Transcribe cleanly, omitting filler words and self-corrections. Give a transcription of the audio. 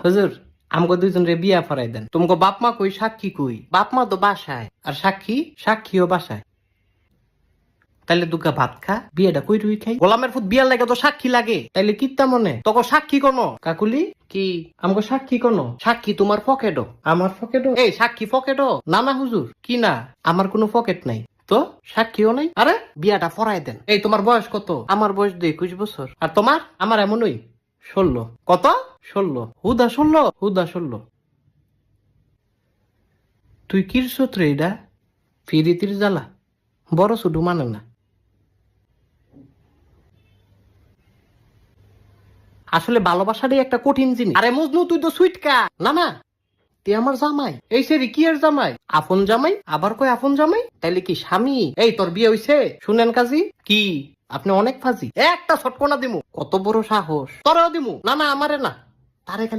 হুজুর আমগো দুইজন রে বিয়া ফরাই দেন। তোমাকে বাপ মা কই, সাক্ষী কই? বাপ মা তো বাসায়, আর সাক্ষীও বাসায়। তাইলে দুগা ভাত খা, বিয়েটা কই রুই খাই। গোলামের ফুট বিয়ার লাগে তো সাক্ষী লাগে, তাইলে কিত্তা মনে তোকে সাক্ষী কোনো কাকুলি কি? আমগো সাক্ষী কোনো? সাক্ষী তোমার পকেটও, আমার পকেটও। এই সাক্ষী পকেটও না না হুজুর, কি না? আমার কোনো পকেট নাই তো, সাক্ষীও নাই। আরে বিয়াটা ফরাই দেন। এই তোমার বয়স কত? আমার বয়স 21 বছর। আর তোমার? আমার এমনই 16। কত? 16। হুদা 16। তুই কিরছত রে এটা? ফিরিতির জ্বালা বড় শুধু মানে না। আসলে ভালোবাসাটাই একটা কঠিন জিনিস। আরে মজনু তুই তো সুইটকা না না, তুই আমার জামাই। এই সেরি কি এর জামাই? আপন জামাই, আবার কই আপন জামাই? তাইলে কি স্বামী? এই তোর বিয়ে হইছে? শুনেন কাজী কি আপনি অনেক ফাজি। একটা ছটকনা দিমু। কত বড় সাহস! তোরও দিমু। না না আমারে না, তারে খালি